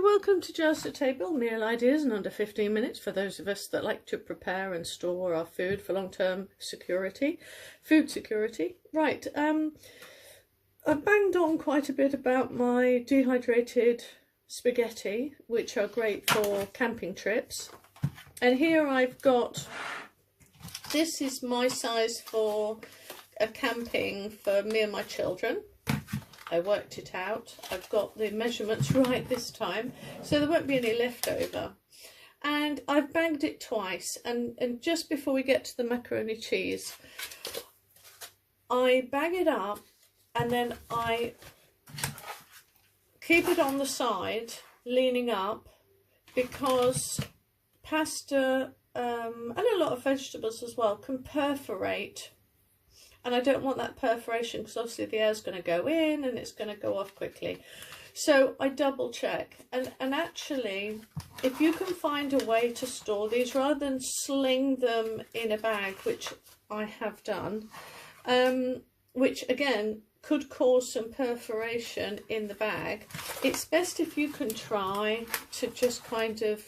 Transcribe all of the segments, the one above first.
welcome to Just a Table, meal ideas in under 15 minutes for those of us that like to prepare and store our food for long-term security, food security. Right, I've banged on quite a bit about my dehydrated spaghetti, which are great for camping trips. And here I've got, this is my size for a camping for me and my children. I worked it out. I've got the measurements right this time, so there won't be any leftover. And I've bagged it twice, and just before we get to the macaroni cheese, I bag it up and then I keep it on the side, leaning up, because pasta and a lot of vegetables as well can perforate. And I don't want that perforation because obviously the air's going to go in and it's going to go off quickly. So I double check. And actually, if you can find a way to store these rather than sling them in a bag, which I have done, which again could cause some perforation in the bag, it's best if you can try to just kind of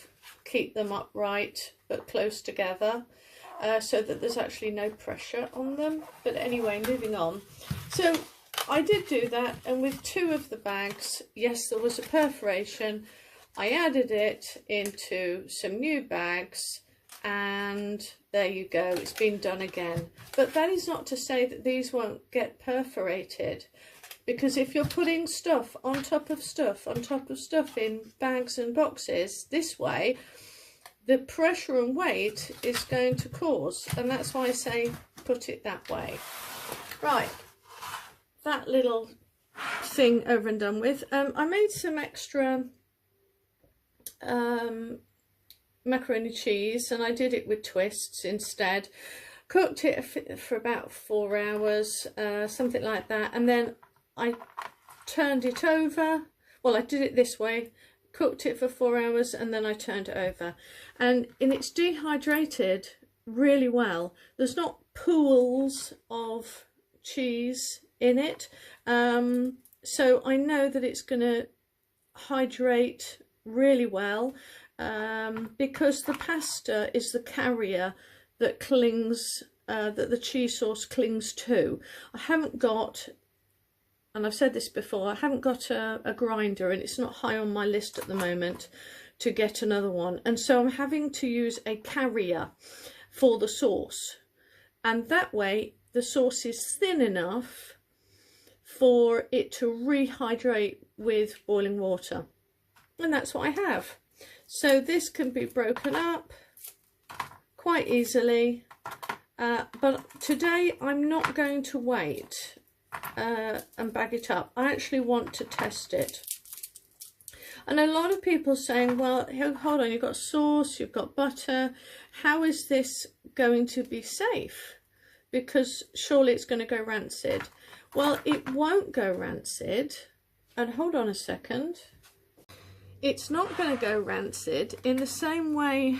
keep them upright but close together. So that there's actually no pressure on them. But anyway, moving on. So I did do that, and with two of the bags, yes, there was a perforation. I added it into some new bags, and there you go, it's been done again. But that is not to say that these won't get perforated, because if you're putting stuff on top of stuff on top of stuff in bags and boxes this way, the pressure and weight is going to cause, and that's why I say put it that way. Right, that little thing over and done with. I made some extra macaroni cheese, and I did it with twists instead. Cooked it for about 4 hours, something like that, and then I turned it over. Well, I did it this way. Cooked it for 4 hours and then I turned it over, and it's dehydrated really well. There's not pools of cheese in it, so I know that it's going to hydrate really well, because the pasta is the carrier that clings, that the cheese sauce clings to. I haven't got, and I've said this before, I haven't got a grinder, and it's not high on my list at the moment to get another one. And so I'm having to use a carrier for the sauce. And that way the sauce is thin enough for it to rehydrate with boiling water. And that's what I have. So this can be broken up quite easily. But today I'm not going to wait and bag it up. I actually want to test it. And a lot of people saying, well, hold on, you've got sauce, you've got butter, how is this going to be safe? Because surely it's going to go rancid. Well, it won't go rancid. And hold on a second, it's not going to go rancid in the same way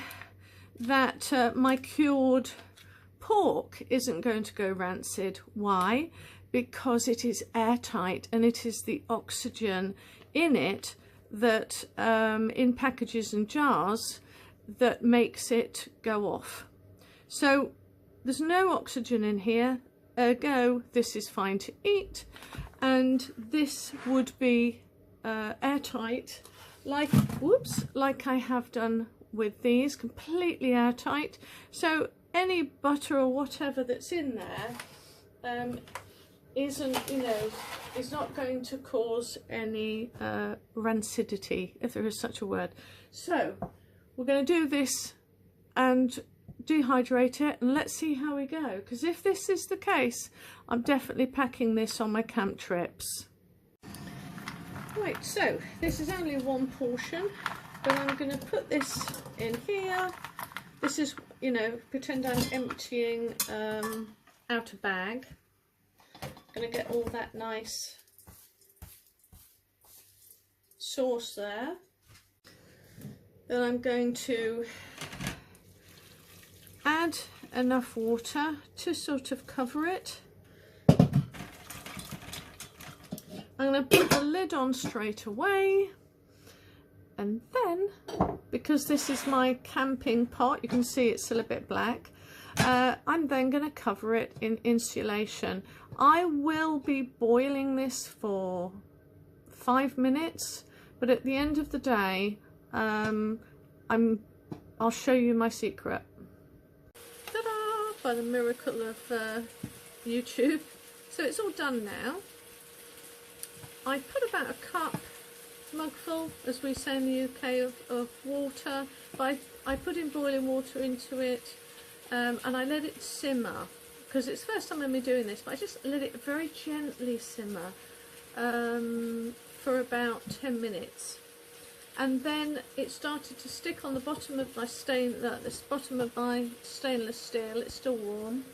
that my cured pork isn't going to go rancid. Why? Because it is airtight, and it is the oxygen in it that in packages and jars that makes it go off. So there's no oxygen in here, ergo this is fine to eat, and this would be airtight, like like I have done with these, completely airtight. So any butter or whatever that's in there isn't, is not going to cause any rancidity, if there is such a word. So we're going to do this and dehydrate it, and let's see how we go, because if this is the case, I'm definitely packing this on my camp trips. Right, so this is only one portion, but I'm going to put this in here. This is, pretend I'm emptying out a bag. Going to get all that nice sauce there. Then I'm going to add enough water to sort of cover it. I'm going to put the lid on straight away, And then, because this is my camping pot, you can see it's still a bit black, I'm then going to cover it in insulation. I will be boiling this for 5 minutes, but at the end of the day, I'll show you my secret. Ta-da! By the miracle of YouTube. So it's all done now. I put about a cup, mugful, as we say in the UK, of water. But I put in boiling water into it, and I let it simmer, because it's the first time I'm doing this, but I just let it very gently simmer for about 10 minutes. And then it started to stick on the bottom of my stainless steel. It's still warm,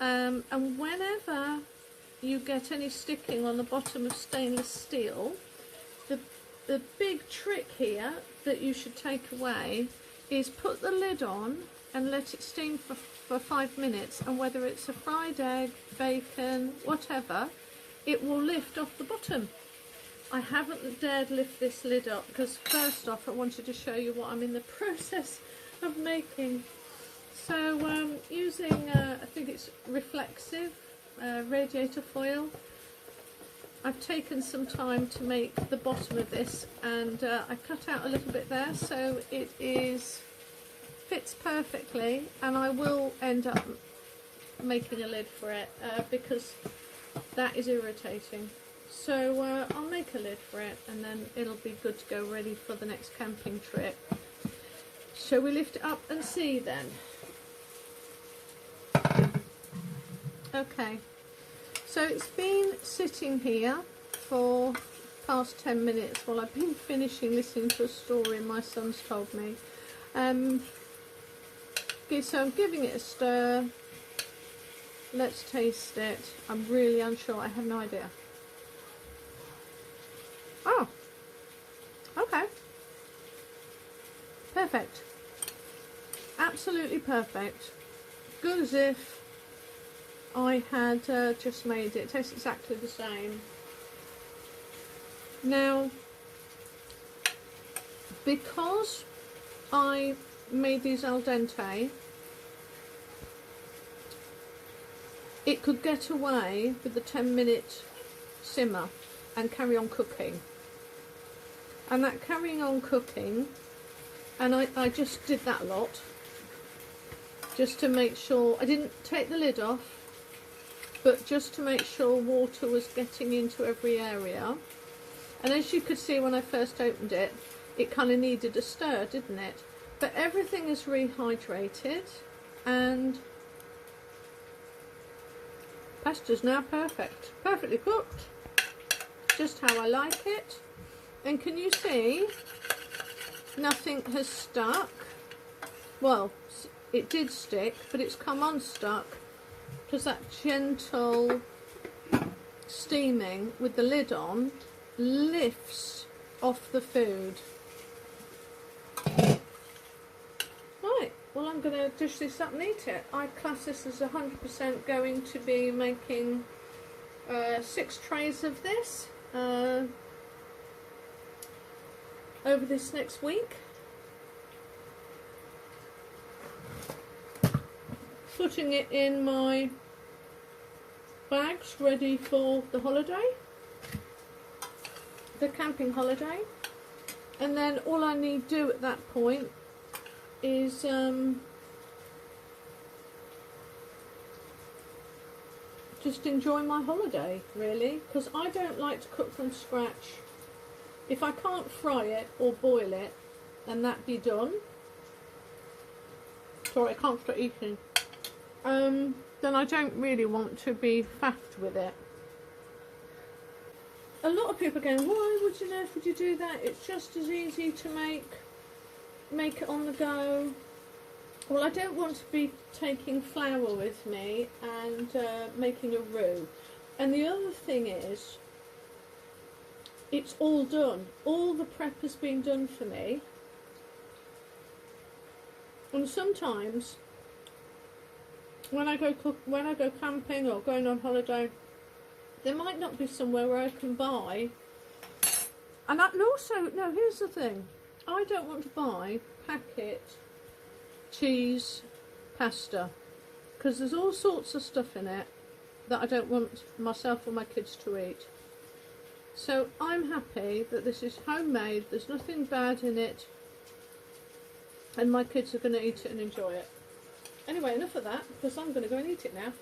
and whenever you get any sticking on the bottom of stainless steel, the big trick here that you should take away is put the lid on and let it steam for 5 minutes, and whether it's a fried egg, bacon, whatever, it will lift off the bottom. I haven't dared lift this lid up because first off I wanted to show you what I'm in the process of making. So using I think it's reflexive radiator foil, I've taken some time to make the bottom of this, and I cut out a little bit there so it fits perfectly, and I will end up making a lid for it because that is irritating. So I'll make a lid for it, and then it'll be good to go ready for the next camping trip. Shall we lift it up and see then? Okay, so it's been sitting here for past 10 minutes while I've been finishing listening to a story my son's told me. Okay, so I'm giving it a stir. Let's taste it. I'm really unsure, I have no idea. Oh, okay, perfect, absolutely perfect, good as if I had just made it. It tastes exactly the same. Now, because I made these al dente, it could get away with the 10-minute simmer and carry on cooking. And that carrying on cooking, and I just did that lot just to make sure, I didn't take the lid off, but just to make sure water was getting into every area. And as you could see when I first opened it, it kind of needed a stir, didn't it? But everything is rehydrated, and pasta's now perfect, perfectly cooked, just how I like it. And can you see, nothing has stuck. Well, it did stick, but it's come unstuck because that gentle steaming with the lid on lifts off the food. Right, well, I'm going to dish this up and eat it. I class this as 100% going to be making 6 trays of this over this next week. Putting it in my bags ready for the holiday, the camping holiday. And then all I need to do at that point is just enjoy my holiday, really, because I don't like to cook from scratch. If I can't fry it or boil it and that be done, sorry, I can't start eating, then I don't really want to be faffed with it. A lot of people are going, why would you do that? It's just as easy to make it on the go. Well, I don't want to be taking flour with me and making a roux. And the other thing is, it's all done. All the prep has been done for me. And sometimes when I go camping or going on holiday, there might not be somewhere where I can buy. And also, no, here's the thing. I don't want to buy packet cheese pasta because there's all sorts of stuff in it that I don't want myself or my kids to eat. So I'm happy that this is homemade, there's nothing bad in it, and my kids are going to eat it and enjoy it. Anyway, enough of that, because I'm going to go and eat it now.